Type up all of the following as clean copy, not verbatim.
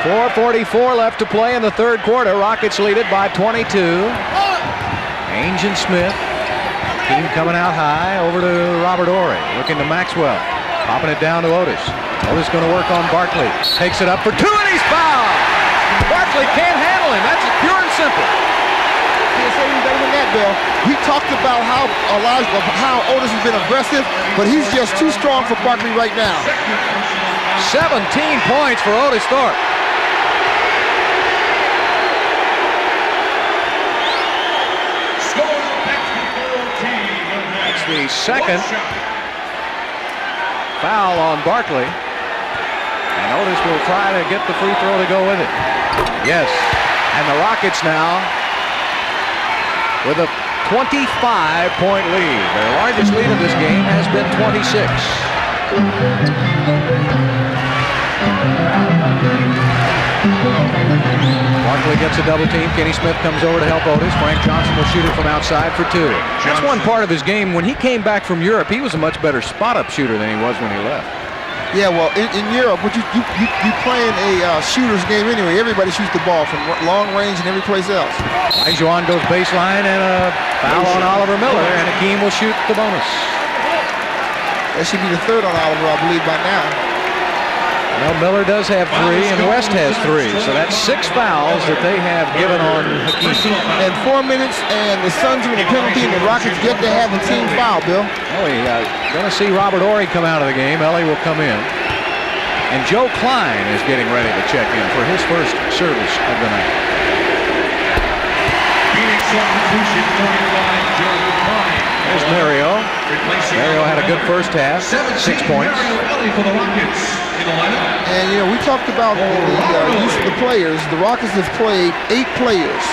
4:44 left to play in the third quarter. Rockets lead it by 22. Ainge and Smith. Team coming out high over to Robert Horry. Looking to Maxwell. Popping it down to Otis. Otis going to work on Barkley. Takes it up for two and he's fouled. Barkley can't handle him. That's pure and simple. Can't say anything with that, Bill. We talked about how Otis has been aggressive, but he's just too strong for Barkley right now. 17 points for Otis Thorpe. That's the second foul on Barkley. And Otis will try to get the free throw to go with it. Yes. And the Rockets now with a 25-point lead. Their largest lead of this game has been 26. Barkley gets a double team. Kenny Smith comes over to help Otis. Frank Johnson will shoot it from outside for two. That's one part of his game. When he came back from Europe, he was a much better spot-up shooter than he was when he left. Yeah, well, in Europe, you playing a shooter's game anyway. Everybody shoots the ball from long range and every place else. Olajuwon goes baseline and a foul on Oliver Miller, and Hakeem will shoot the bonus. That should be the third on Oliver, I believe, by now. Well, Miller does have three, and West has three, so that's 6 fouls that they have given on Hakeem. And 4 minutes, and the Suns with a penalty, and the Rockets get to have a team foul, Bill. We're going to see Robert Horry come out of the game. Ellie will come in. And Joe Klein is getting ready to check in for his first service of the night. Phoenix substitution by Joe Klein. There's Mario. Mario had a good first half, 6 points. For the Rockets in the lineup. And, you know, we talked about the use of the players. The Rockets have played 8 players,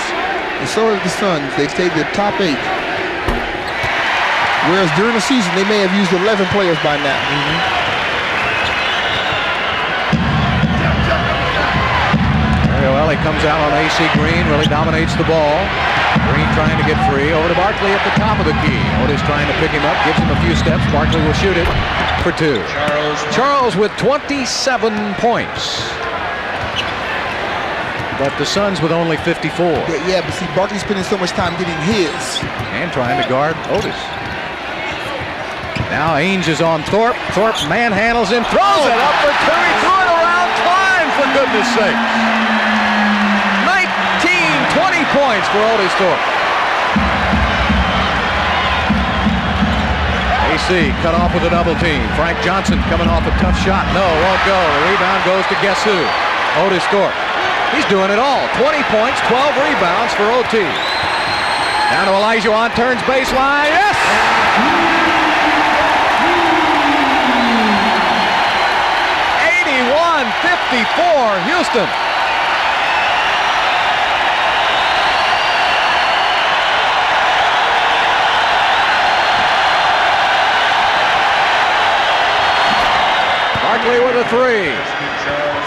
and so have the Suns. They've stayed the top 8. Whereas during the season, they may have used 11 players by now. Mario Ellie comes out on AC Green, really dominates the ball. Green trying to get free. Over to Barkley at the top of the key. Otis trying to pick him up, gives him a few steps. Barkley will shoot it for 2. Charles with 27 points. But the Suns with only 54. Yeah, but see, Barkley's spending so much time getting his. And trying to guard Otis. Now Ainge is on Thorpe. Thorpe manhandles him, throws it up for 2. He threw it around Klein, for goodness sake. 20 points for Otis Thorpe. AC cut off with a double team. Frank Johnson coming off a tough shot. No, won't go. The rebound goes to guess who? Otis Thorpe. He's doing it all. 20 points, 12 rebounds for OT. Down to Olajuwon, turns baseline. Yes! '81-54, Houston. Barkley with a 3.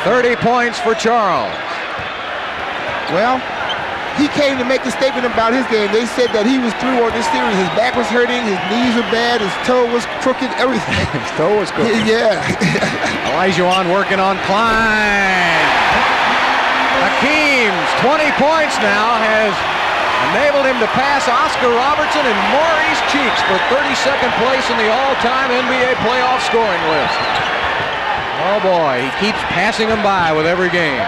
30 points for Charles. Well, he came to make a statement about his game. They said that he was through on this series. His back was hurting, his knees were bad, his toe was crooked, everything. His toe was crooked. Yeah. Olajuwon working on Klein. Hakeem's 20 points now has enabled him to pass Oscar Robertson and Maurice Cheeks for 32nd place in the all-time NBA playoff scoring list. Oh boy, he keeps passing them by with every game.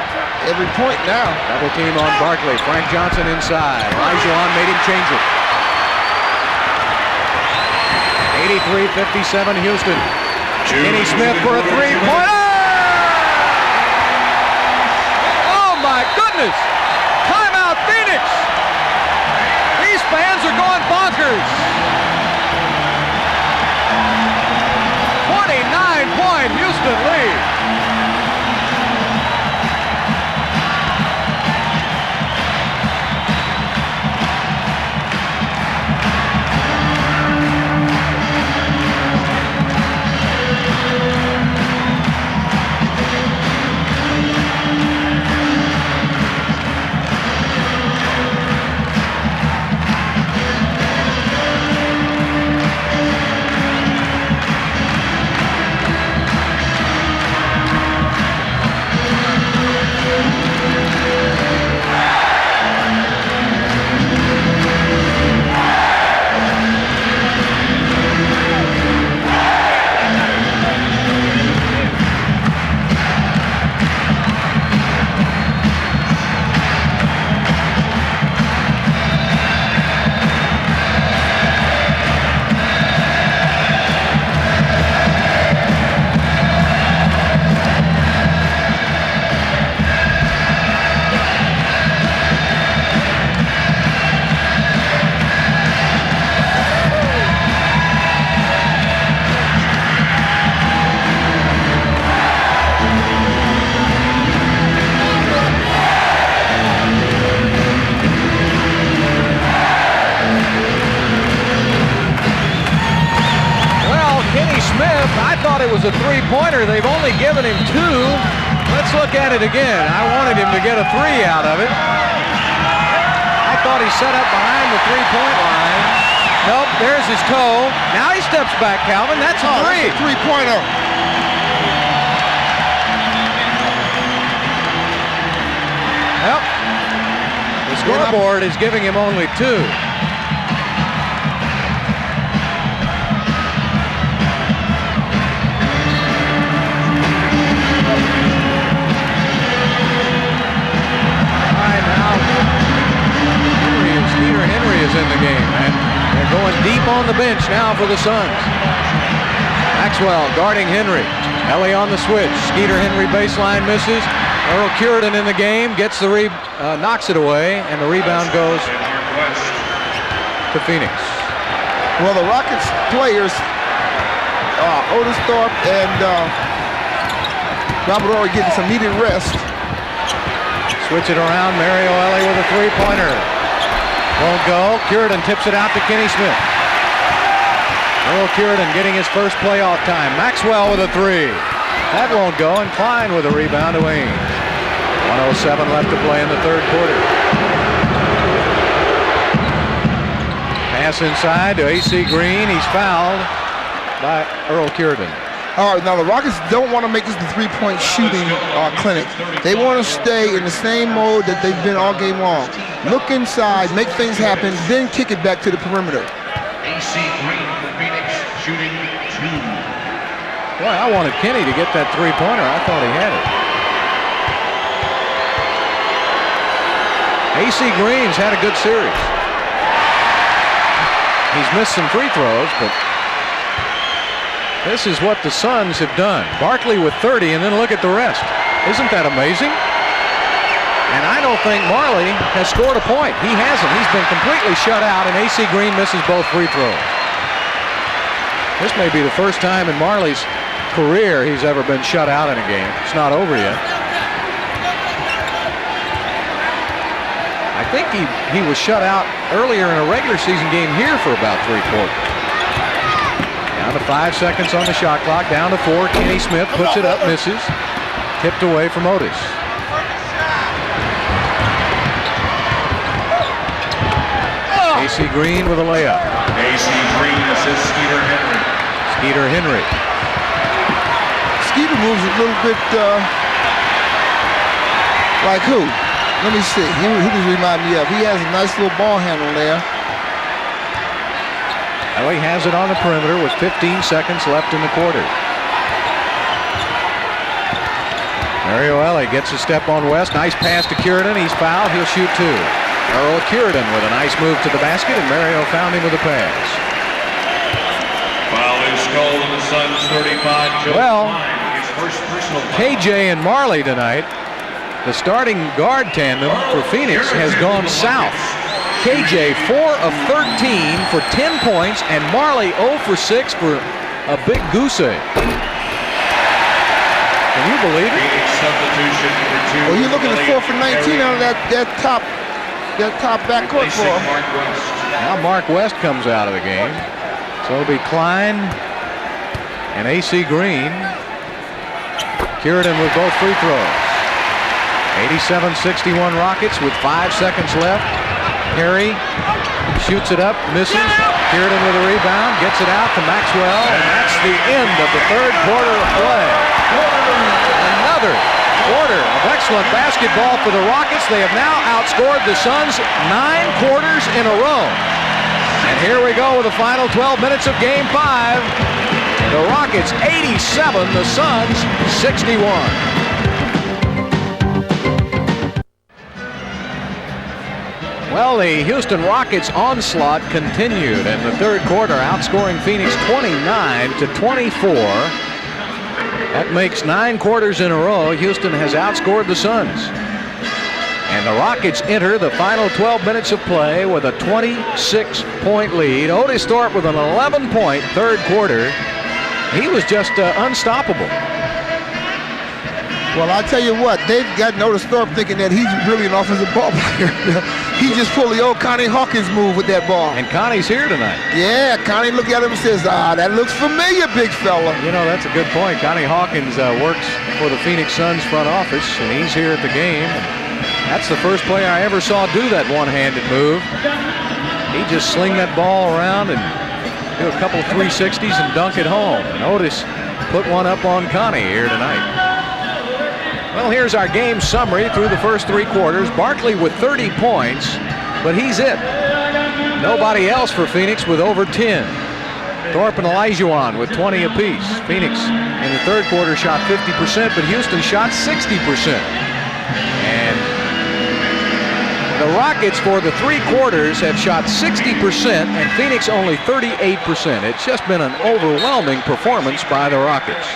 Every point now. Double team on Barkley. Frank Johnson inside. Olajuwon made him change it. 83-57 Houston. Kenny Smith for a 3-pointer. Oh my goodness! Timeout Phoenix! These fans are going bonkers. 29-point Houston lead. three-pointer. They've only given him 2. Let's look at it again. I wanted him to get a 3 out of it. I thought he set up behind the three-point line. Nope, there's his toe. Now he steps back, Calvin. That's a 3. That's a three-pointer. Yep. The scoreboard is giving him only 2. Henry is in the game, and they're going deep on the bench now for the Suns. Maxwell guarding Henry. Ellie on the switch. Skeeter Henry baseline misses. Earl Cureton in the game, gets the knocks it away, and the rebound goes to Phoenix. Well, the Rockets players, Otis Thorpe and Robert Horry getting some needed rest. Switch it around. Mario Ellie with a three-pointer. Won't go. Cureton tips it out to Kenny Smith. Earl Cureton getting his first playoff time. Maxwell with a 3. That won't go, and Klein with a rebound to Ames. 1:07 left to play in the third quarter. Pass inside to A.C. Green. He's fouled by Earl Cureton. All right, now the Rockets don't want to make this the three-point shooting clinic. They want to stay in the same mode that they've been all game long. Look inside, make things happen, then kick it back to the perimeter. A.C. Green for Phoenix, shooting 2. Boy, I wanted Kenny to get that three-pointer. I thought he had it. A.C. Green's had a good series. He's missed some free throws, but this is what the Suns have done. Barkley with 30, and then look at the rest. Isn't that amazing? And I don't think Marley has scored a point. He hasn't. He's been completely shut out, and A.C. Green misses both free throws. This may be the first time in Marley's career he's ever been shut out in a game. It's not over yet. I think he was shut out earlier in a regular season game here for about 3 quarters. Down to 5 seconds on the shot clock. Down to 4. Kenny Smith puts it up, misses. Tipped away from Otis. A.C. Green with a layup. A.C. Green assists Skeeter Henry. Skeeter Henry. Skeeter moves a little bit like who? Let me see. Who does he remind me of? He has a nice little ball handle there. Ellie has it on the perimeter with 15 seconds left in the quarter. Mario Ellie gets a step on West. Nice pass to Cureton. He's fouled. He'll shoot 2. Earl Cureton with a nice move to the basket, and Mario found him with a pass. Foul is called on the Suns, 35. Joe Well, Klein, his first personal foul. KJ and Marley tonight, the starting guard tandem for Phoenix has gone south. KJ 4 of 13 for 10 points, and Marley 0 for 6 for a big goose egg. Can you believe it? Phoenix substitution for 2. Well, you're looking at 4 for 19 out of that top backcourt for him. Mark West. Now Mark West comes out of the game. So it'll be Klein and A.C. Green. Cureton with both free throws. 87-61 Rockets with 5 seconds left. Harry shoots it up, misses. Cureton with a rebound, gets it out to Maxwell, and that's the end of the third quarter of play. Another quarter of excellent basketball for the Rockets. They have now outscored the Suns 9 quarters in a row. And here we go with the final 12 minutes of Game 5. The Rockets 87, the Suns 61. Well, the Houston Rockets onslaught continued in the third quarter, outscoring Phoenix 29-24. That makes 9 quarters in a row Houston has outscored the Suns. And the Rockets enter the final 12 minutes of play with a 26-point lead. Otis Thorpe with an 11-point third quarter. He was just unstoppable. Well, I'll tell you what, they've got Otis Thorpe thinking that he's really an offensive ball player. He just pulled the old Connie Hawkins move with that ball. And Connie's here tonight. Yeah, Connie looked at him and says, that looks familiar, big fella. You know, that's a good point. Connie Hawkins works for the Phoenix Suns front office, and he's here at the game. That's the first player I ever saw do that one-handed move. He just sling that ball around and do a couple 360s and dunk it home. And Otis put one up on Connie here tonight. Well, here's our game summary through the first 3 quarters. Barkley with 30 points, but he's it. Nobody else for Phoenix with over 10. Thorpe and Olajuwon with 20 apiece. Phoenix in the third quarter shot 50%, but Houston shot 60%. And the Rockets for the 3 quarters have shot 60% and Phoenix only 38%. It's just been an overwhelming performance by the Rockets.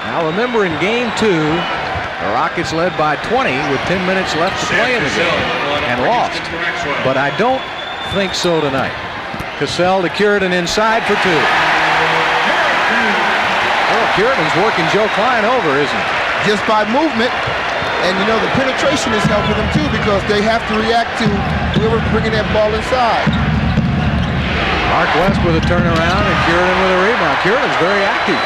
Now remember, in game 2, the Rockets led by 20 with 10 minutes left to play in the game and lost. But I don't think so tonight. Cassell to Curidan inside for 2. Oh, Curidan's working Joe Klein over, isn't he? Just by movement. And, you know, the penetration is helping them, too, because they have to react to whoever bringing that ball inside. Mark West with a turnaround and Curidan with a rebound. Curidan's very active.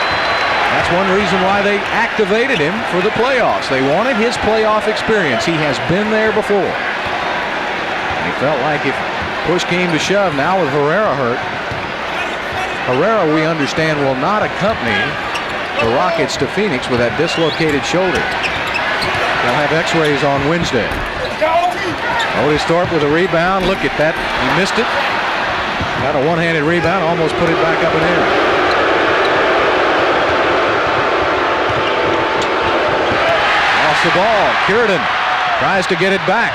That's one reason why they activated him for the playoffs. They wanted his playoff experience. He has been there before. And he felt like if push came to shove, now with Herrera hurt, Herrera, we understand, will not accompany the Rockets to Phoenix with that dislocated shoulder. They'll have x-rays on Wednesday. Otis Thorpe with a rebound. Look at that. He missed it. Got a one-handed rebound. Almost put it back up in air. The ball. Curidan tries to get it back.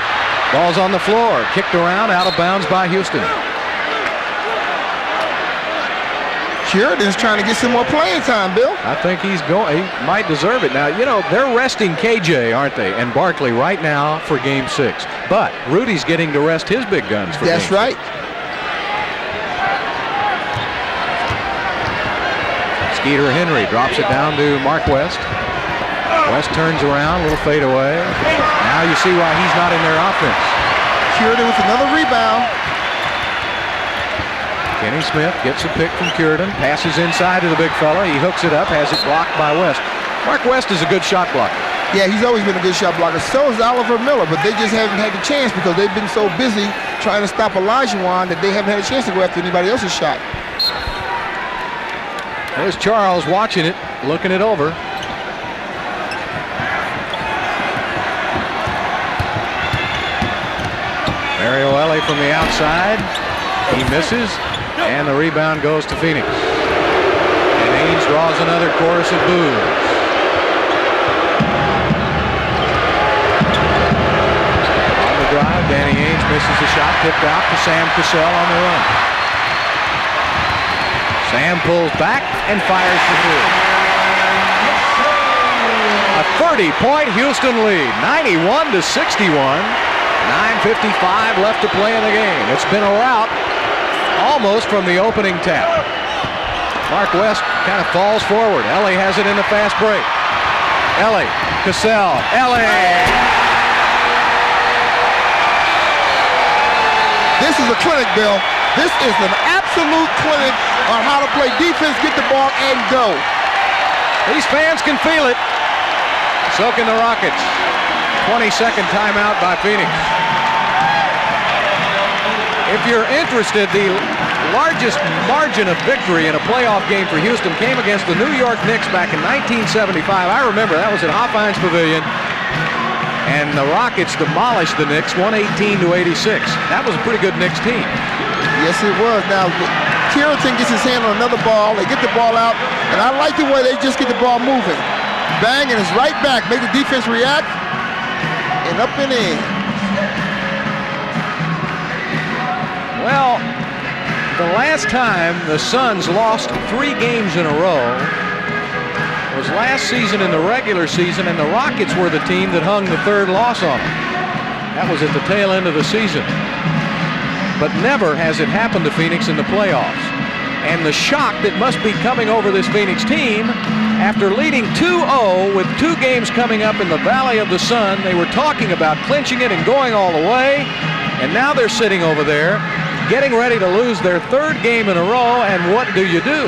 Ball's on the floor. Kicked around, out of bounds by Houston. Curidan's trying to get some more playing time, Bill. I think he's going. He might deserve it. Now, you know, they're resting KJ, aren't they? And Barkley right now for game 6. But Rudy's getting to rest his big guns for That's game right. 6. Skeeter Henry drops it down to Mark West. West turns around, a little fade away. Now you see why he's not in their offense. Curidan with another rebound. Kenny Smith gets a pick from Curidan, passes inside to the big fella. He hooks it up, has it blocked by West. Mark West is a good shot blocker. Yeah, he's always been a good shot blocker. So is Oliver Miller, but they just haven't had the chance because they've been so busy trying to stop Olajuwon that they haven't had a chance to go after anybody else's shot. There's Charles watching it, looking it over. Mario Ellie from the outside. He misses, and the rebound goes to Phoenix. And Ainge draws another chorus of boos. On the drive, Danny Ainge misses the shot, tipped out to Sam Cassell on the run. Sam pulls back and fires for 3. A 30-point Houston lead, 91-61. 9:55 left to play in the game. It's been a rout almost from the opening tap. Mark West kind of falls forward. Ellie has it in the fast break. Ellie, Cassell, Ellie! This is a clinic, Bill. This is an absolute clinic on how to play defense, get the ball, and go. These fans can feel it. So can the Rockets. 20-second timeout by Phoenix. If you're interested, the largest margin of victory in a playoff game for Houston came against the New York Knicks back in 1975. I remember that was at Hofheinz Pavilion, and the Rockets demolished the Knicks 118-86. That was a pretty good Knicks team. Yes, it was. Now, Curidan gets his hand on another ball. They get the ball out, and I like the way they just get the ball moving. Bang, and it's right back. Make the defense react, and up and in. Well, the last time the Suns lost 3 games in a row was last season in the regular season, and the Rockets were the team that hung the 3rd loss on them. That was at the tail end of the season. But never has it happened to Phoenix in the playoffs. And the shock that must be coming over this Phoenix team After leading 2-0 with 2 games coming up in the Valley of the Sun, they were talking about clinching it and going all the way. And now they're sitting over there, getting ready to lose their 3rd game in a row. And what do you do?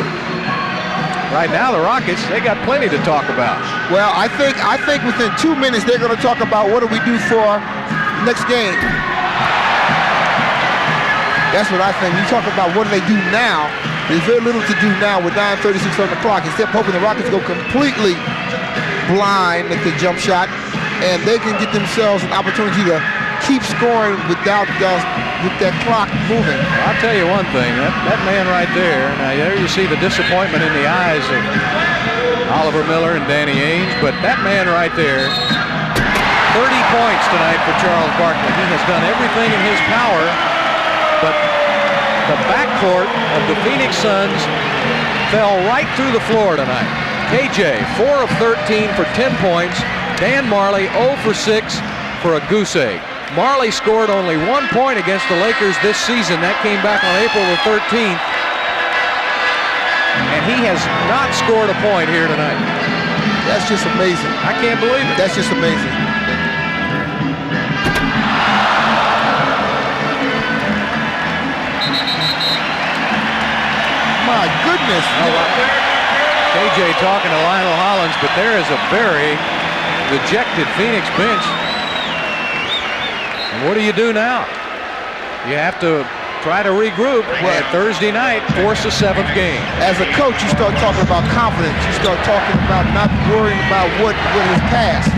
Right now, the Rockets, they got plenty to talk about. Well, I think within 2 minutes they're going to talk about what do we do for next game. That's what I think. You talk about what do they do now. There's very little to do now with 9:36 on the clock, except hoping the Rockets go completely blind at the jump shot, and they can get themselves an opportunity to keep scoring without with that clock moving. I'll tell you one thing, that man right there, now there you see the disappointment in the eyes of Oliver Miller and Danny Ainge, but that man right there, 30 points tonight for Charles Barkley. He has done everything in his power, but the backcourt of the Phoenix Suns fell right through the floor tonight. KJ, 4 of 13 for 10 points. Dan Marley, 0 for 6 for a goose egg. Marley scored only 1 point against the Lakers this season. That came back on April the 13th. And he has not scored a point here tonight. That's just amazing. I can't believe it. That's just amazing. My goodness. KJ talking to Lionel Hollins, but there is a very dejected Phoenix bench. And what do you do now? You have to try to regroup. And Thursday night, force a 7th game. As a coach, you start talking about confidence. You start talking about not worrying about what is past.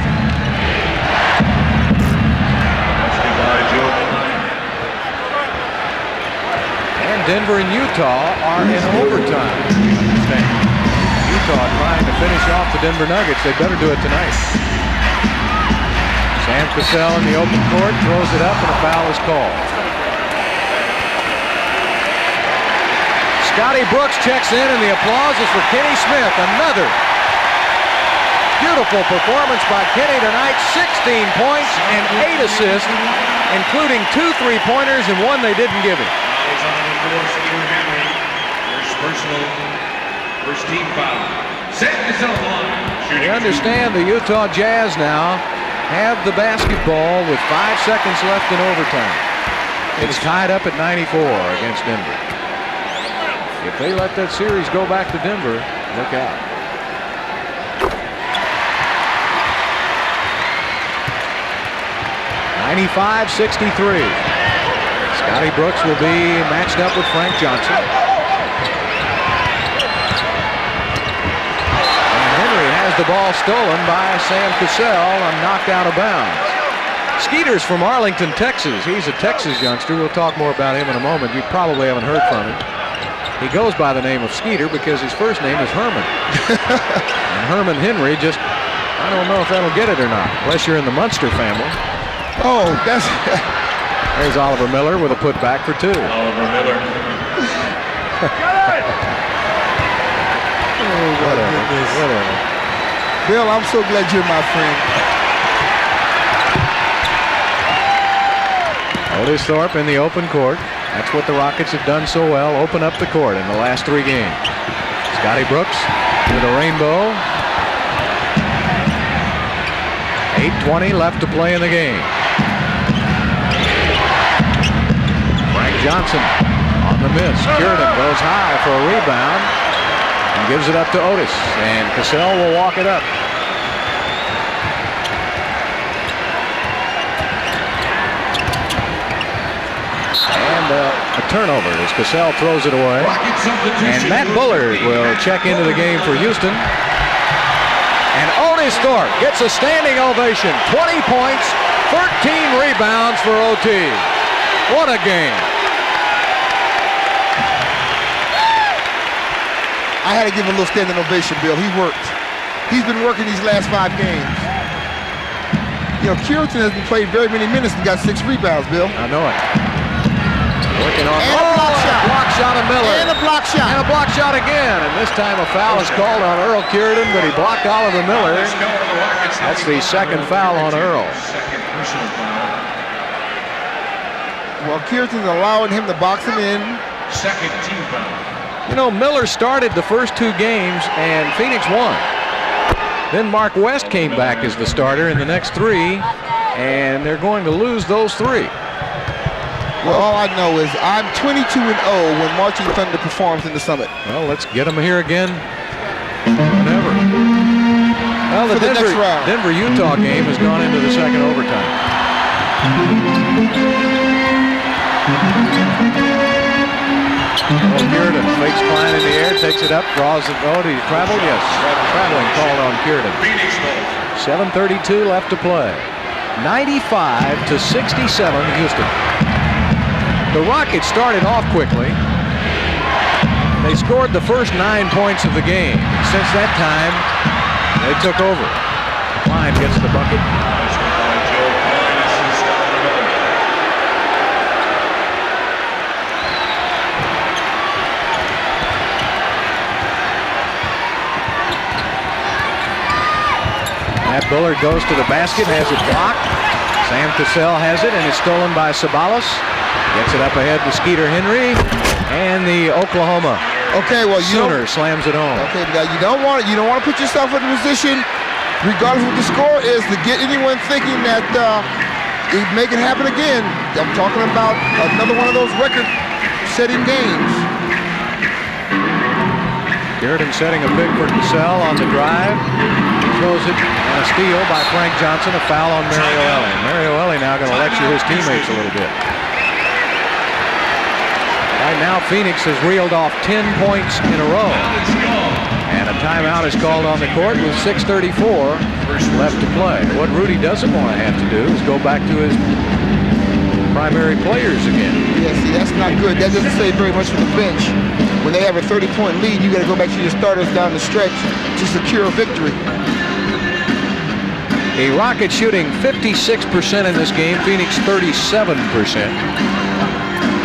And Denver and Utah are in overtime. Utah trying to finish off the Denver Nuggets. They better do it tonight. Sam Cassell in the open court throws it up and a foul is called. Scotty Brooks checks in and the applause is for Kenny Smith. Another beautiful performance by Kenny tonight. 16 points and 8 assists, including 2 3-pointers and 1 they didn't give him. First team foul. We understand the Utah Jazz now have the basketball with 5 seconds left in overtime. It's tied up at 94 against Denver. If they let that series go back to Denver, look out. (95-63). Scotty Brooks will be matched up with Frank Johnson. The ball stolen by Sam Cassell and knocked out of bounds. Skeeter's from Arlington, Texas. He's a Texas youngster. We'll talk more about him in a moment. You probably haven't heard from him. He goes by the name of Skeeter because his first name is Herman. And Herman Henry just, I don't know if that'll get it or not, unless you're in the Munster family. Oh, that's... There's Oliver Miller with a putback for 2. Oliver Miller. Whatever. Bill, I'm so glad you're my friend. Otis Thorpe in the open court. That's what the Rockets have done so well. Open up the court in the last 3 games. Scotty Brooks with a rainbow. 8:20 left to play in the game. Frank Johnson on the miss. Cureton goes high for a rebound. And gives it up to Otis, and Cassell will walk it up. And a turnover as Cassell throws it away. And Matt Bullard will check into the game for Houston. And Otis Thorpe gets a standing ovation. 20 points, 13 rebounds for OT. What a game. I had to give him a little standing ovation, Bill. He worked. He's been working these last 5 games. You know, Cureton hasn't played very many minutes and got 6 rebounds, Bill. I know it. Working on and a block shot. Block shot of Miller. And a block shot. And a block shot again. And this time a foul is called on Earl Cureton, but he blocked Oliver Miller. That's the 2nd foul on Earl. Well, Cureton's allowing him to box him in. 2nd team foul. You know, Miller started the first 2 games and Phoenix won. Then Mark West came back as the starter in the next 3, and they're going to lose those 3. Well, all I know is I'm 22-0 when Marching Thunder performs in the Summit. Well, let's get them here again whenever. Well, the Denver-Utah game has gone into the second overtime. Puritan fakes Klein in the air, takes it up, draws it. Oh, did he travel? Yes. Traveling called on Puritan. 7:32 left to play. 95-67 Houston. The Rockets started off quickly. They scored the first 9 points of the game. Since that time, they took over. Klein gets the bucket. Matt Bullard goes to the basket, has it blocked. Sam Cassell has it, and it's stolen by Sabalas. Gets it up ahead to Skeeter Henry, and the Oklahoma Sooner slams it home. Okay, now you don't want to put yourself in a position, regardless of what the score is, to get anyone thinking that make it happen again. I'm talking about another one of those record-setting games. Puritan setting a pick for Cassell on the drive. Throws it, and a steal by Frank Johnson. A foul on Mario Elie. Mario Elie now going to lecture his teammates a little bit. Right now, Phoenix has reeled off 10 points in a row. And a timeout is called on the court with 6:34 left to play. What Rudy doesn't want to have to do is go back to his primary players again. Yeah, see, that's not good. That doesn't say very much for the bench. When they have a 30-point lead, you got to go back to your starters down the stretch to secure a victory. The Rockets shooting 56% in this game, Phoenix 37%.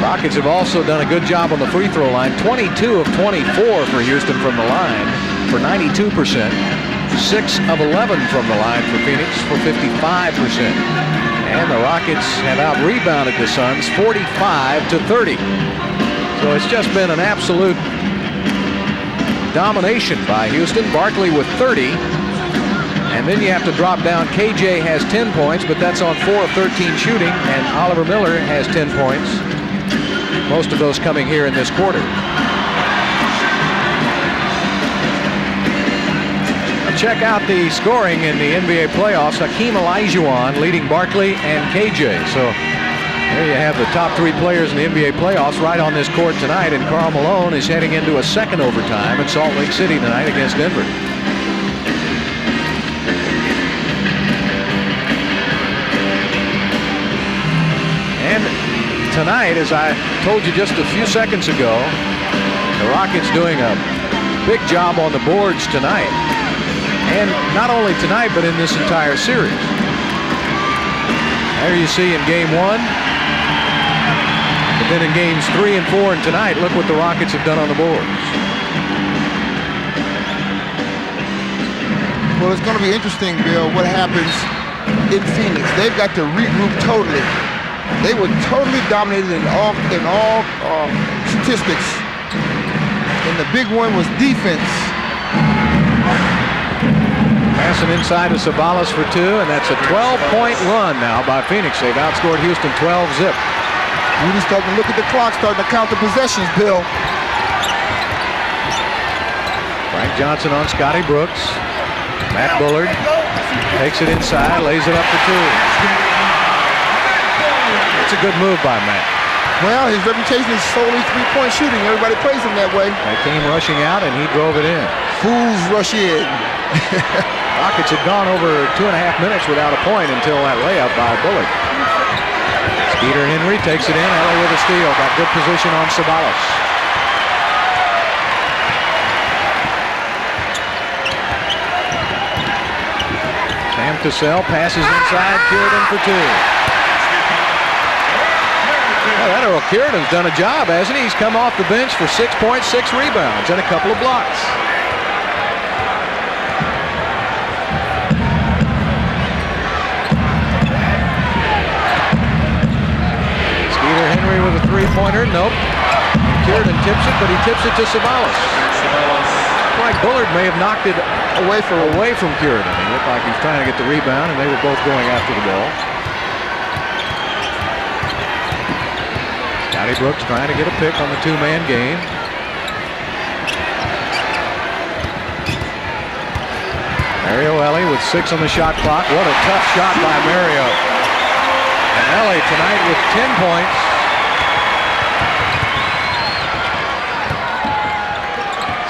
Rockets have also done a good job on the free throw line. 22 of 24 for Houston from the line for 92%. 6 of 11 from the line for Phoenix for 55%. And the Rockets have out-rebounded the Suns 45-30. So it's just been an absolute domination by Houston. Barkley with 30. And then you have to drop down. KJ has 10 points, but that's on 4 of 13 shooting. And Oliver Miller has 10 points. Most of those coming here in this quarter. Check out the scoring in the NBA playoffs. Hakeem Olajuwon leading Barkley and KJ. So there you have the top 3 players in the NBA playoffs right on this court tonight. And Karl Malone is heading into a second overtime in Salt Lake City tonight against Denver. And tonight, as I told you just a few seconds ago, the Rockets doing a big job on the boards tonight. And not only tonight, but in this entire series. There you see in game 1. But then in games 3 and 4 and tonight, look what the Rockets have done on the boards. Well, it's going to be interesting, Bill, what happens in Phoenix. They've got to regroup totally. They were totally dominated in all statistics. And the big one was defense. Passing inside to Sabalas for 2, and that's a 12-point run now by Phoenix. They've outscored Houston 12-zip. Rudy's starting to look at the clock, starting to count the possessions, Bill. Frank Johnson on Scotty Brooks. Matt Bullard takes it inside, lays it up for 2. It's a good move by Matt. Well, his reputation is solely three-point shooting. Everybody plays him that way. They came rushing out, and he drove it in. Fools rush in. Rockets had gone over 2.5 minutes without a point until that layup by Bullard. Skeeter Henry takes it in. Elie with a steal. Got good position on Sabalas. Sam Cassell passes inside. Puritan for 2. Well, that Earl Puritan's done a job, hasn't he? He's come off the bench for 6 points, 6 rebounds, and a couple of blocks. Henry with a 3-pointer. Nope. Puritan tips it, but he tips it to Sabalas. Like Bullard may have knocked it Away from Curidan. He looked like he was trying to get the rebound, and they were both going after the ball. Scotty Brooks trying to get a pick on the two-man game. Mario Ellie with 6 on the shot clock. What a tough shot by Mario. And Ellie tonight with 10 points.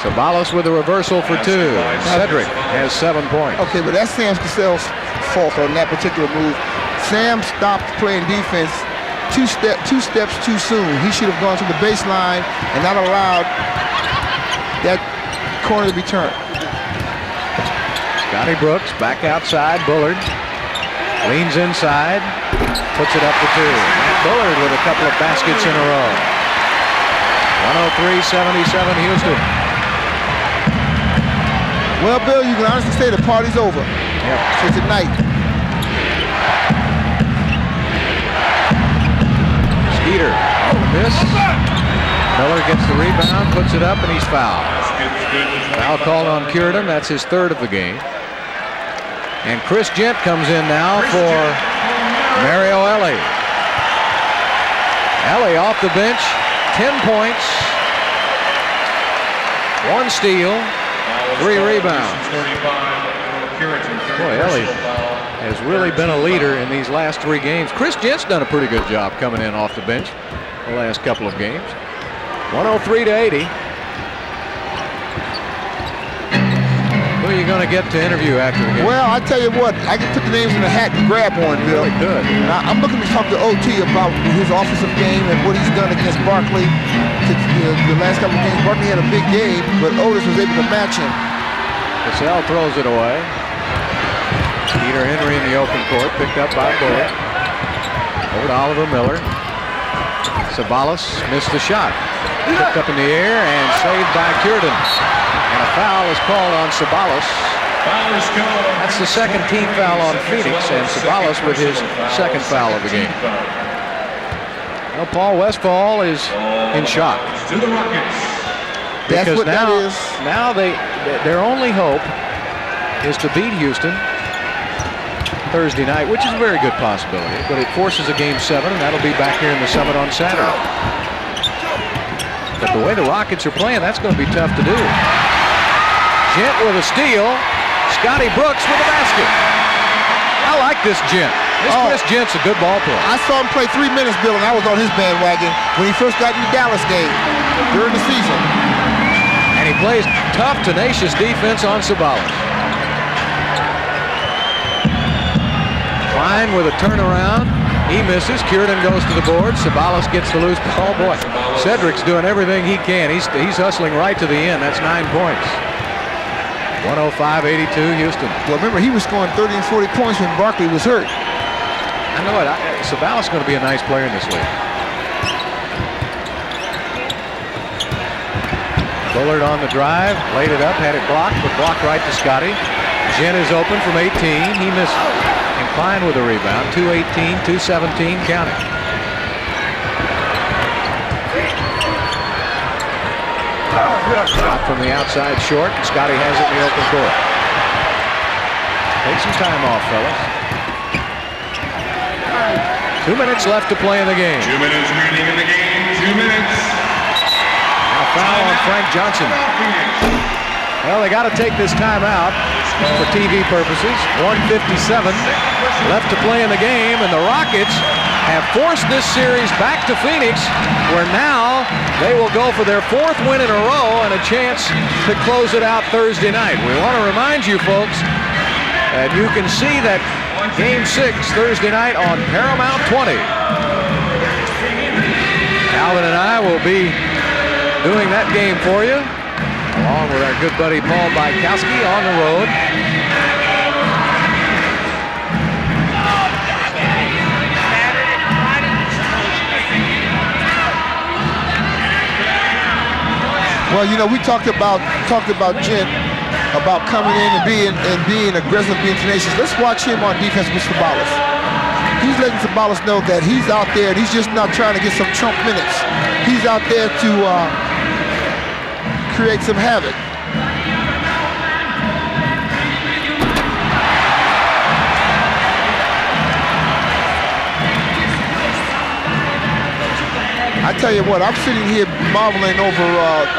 Sabalos with a reversal for 2. Cedric has 7 points. Okay, but that's Sam Cassell's fault on that particular move. Sam stopped playing defense two steps too soon. He should have gone to the baseline and not allowed that corner to be turned. Scotty Brooks back outside. Bullard leans inside, puts it up for 2. Matt Bullard with a couple of baskets in a row. 103-77 Houston. Well, Bill, you can honestly say the party's over. Yep. For tonight. Skeeter on the miss. Miller gets the rebound, puts it up, and he's fouled. Foul called on Curidan. That's his 3rd of the game. And Chris Gent comes in now for Mario Ellie. Ellie off the bench, 10 points, 1 steal, 3 rebounds. Boy, Ellie has really been a leader in these last 3 games. Chris Gent's done a pretty good job coming in off the bench the last couple of games. 103-80. Who are you going to get to interview after the game? Well, I tell you what, I can put the names in the hat and grab one, Bill. Really good. And I'm looking to talk to OT about his offensive game and what he's done against Barkley. The last couple of games, Barkley had a big game, but Otis was able to match him. Cassell throws it away. Peter Henry in the open court, picked up by Bullard. Over to Oliver Miller. Sabalos missed the shot. Picked up in the air and saved by Curidan. And a foul is called on Sabalos. That's the 2nd team foul on Phoenix, and Sabalos with his 2nd foul of the game. Well, Paul Westphal is in shock. That's what that is. Now their only hope is to beat Houston Thursday night, which is a very good possibility, but it forces a game 7, and that'll be back here in the Summit on Saturday. But the way the Rockets are playing, that's going to be tough to do. Gent with a steal. Scotty Brooks with a basket. I like this Gent. Chris Gent's a good ball player. I saw him play 3 minutes, Bill, and I was on his bandwagon when he first got in the Dallas game during the season. And he plays tough, tenacious defense on Sabalos. Klein with a turnaround. He misses. Curidan goes to the board. Sabalos gets the loose ball. Boy, Cedric's doing everything he can. He's hustling right to the end. That's 9 points. 105-82 Houston. Well, remember, he was scoring 30 and 40 points when Barkley was hurt. I know it. Sabalos is going to be a nice player in this league. Bullard on the drive, laid it up, had it blocked, but blocked right to Scotty. Gent is open from 18. He missed. And Klein with a rebound. 2-18, 2-17, counting. Shot from the outside short. Scotty has it in the open court. Take some time off, fellas. 2 minutes left to play in the game. 2 minutes remaining in the game. 2 minutes. And a foul on Frank Johnson. Well, they got to take this time out for TV purposes. 1:57 left to play in the game, and the Rockets have forced this series back to Phoenix, where now they will go for their 4th win in a row and a chance to close it out Thursday night. We want to remind you folks that you can see that Game 6 Thursday night on Paramount 20. Alvin and I will be doing that game for you, along with our good buddy Paul Bykowski on the road. Well, you know, we talked about Gent, about coming in and being aggressive, being tenacious. Let's watch him on defense with Sabalos. He's letting Sabalos know that he's out there and he's just not trying to get some chump minutes. He's out there to create some havoc. tell you what, I'm sitting here marveling over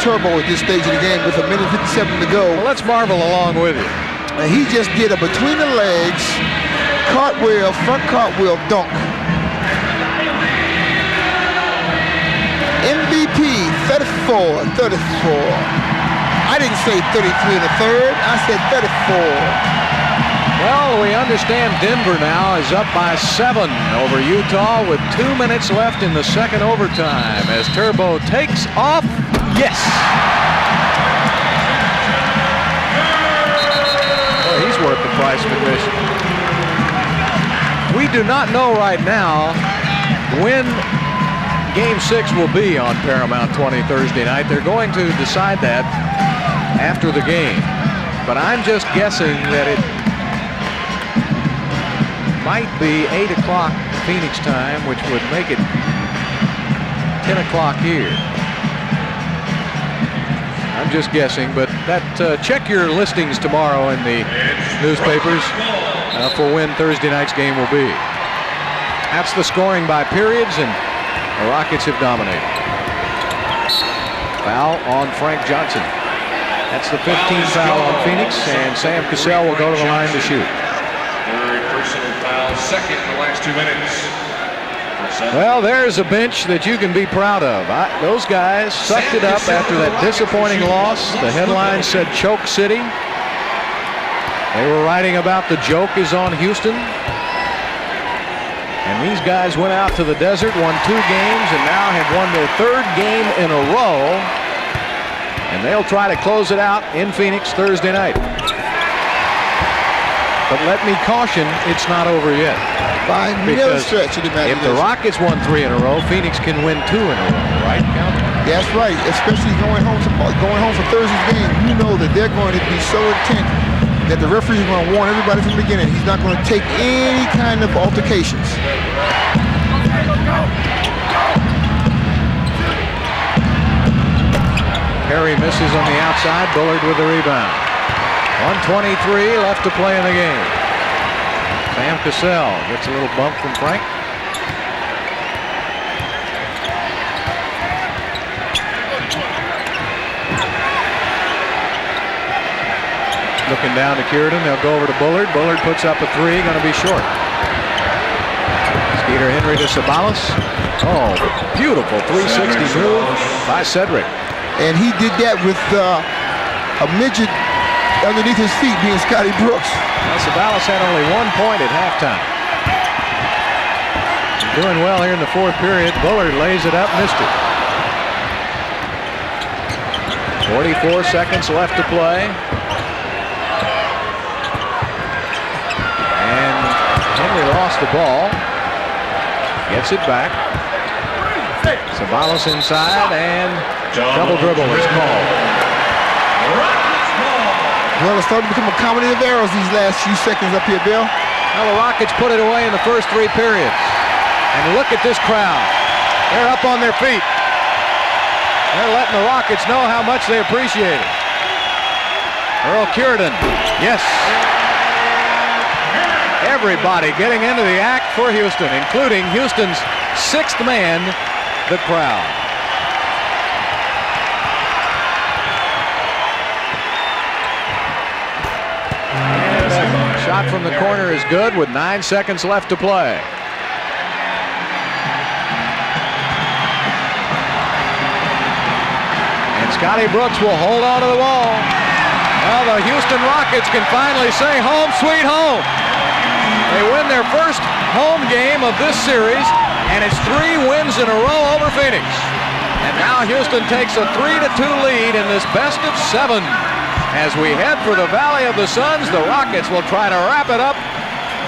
Turbo at this stage of the game with 1:57 to go. Well, let's marvel along with you. And he just did a between the legs, cartwheel, front cartwheel dunk. MVP, 34. I didn't say 33 in the third, I said 34. Well, we understand Denver now is up by 7 over Utah with 2 minutes left in the second overtime as Turbo takes off. Yes! Well, he's worth the price of admission. We do not know right now when Game 6 will be on Paramount 20 Thursday night. They're going to decide that after the game. But I'm just guessing that it might be 8 o'clock Phoenix time, which would make it 10 o'clock here. I'm just guessing, but that check your listings tomorrow in the newspapers for when Thursday night's game will be. That's the scoring by periods, and the Rockets have dominated. Foul on Frank Johnson. That's the 15th foul on Phoenix, and Sam Cassell will go to the line to shoot. Third personal foul, second in the last 2 minutes. Well, there's a bench that you can be proud of. Those guys sucked it up after that disappointing loss. The headline said Choke City. They were writing about the joke is on Houston. And these guys went out to the desert, won 2 games, and now have won their 3rd game in a row. And they'll try to close it out in Phoenix Thursday night. But let me caution, it's not over yet. By no stretch of the imagination. If the Rockets won 3 in a row, Phoenix can win 2 in a row, right, Count? That's right, especially going home for Thursday's game. You know that they're going to be so intent that the referee is going to warn everybody from the beginning. He's not going to take any kind of altercations. Perry misses on the outside. Bullard with the rebound. 1:23 left to play in the game. Sam Cassell gets a little bump from Frank. Looking down to Kierden. They'll go over to Bullard. Bullard puts up a 3. Going to be short. Skeeter Henry to Sabalas. Oh, beautiful 360 move by Cedric. And he did that with a midget underneath his feet, being Scotty Brooks. Well, Sabalas had only 1 point at halftime. Doing well here in the 4th period. Bullard lays it up, missed it. 44 seconds left to play. And Henry lost the ball. Gets it back. Sabalas inside, and double dribble is called. Well, it's starting to become a comedy of errors these last few seconds up here, Bill. Well, the Rockets put it away in the first 3 periods. And look at this crowd. They're up on their feet. They're letting the Rockets know how much they appreciate it. Earl Kierden, yes. Everybody getting into the act for Houston, including Houston's 6th man, the crowd. And that shot from the corner is good with 9 seconds left to play. And Scotty Brooks will hold on to the ball. Well, the Houston Rockets can finally say home sweet home. They win their first home game of this series, and it's 3 wins in a row over Phoenix. And now Houston takes a 3-2 lead in this best of 7. As we head for the Valley of the Suns, the Rockets will try to wrap it up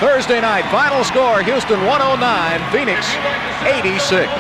Thursday night. Final score, Houston 109, Phoenix 86.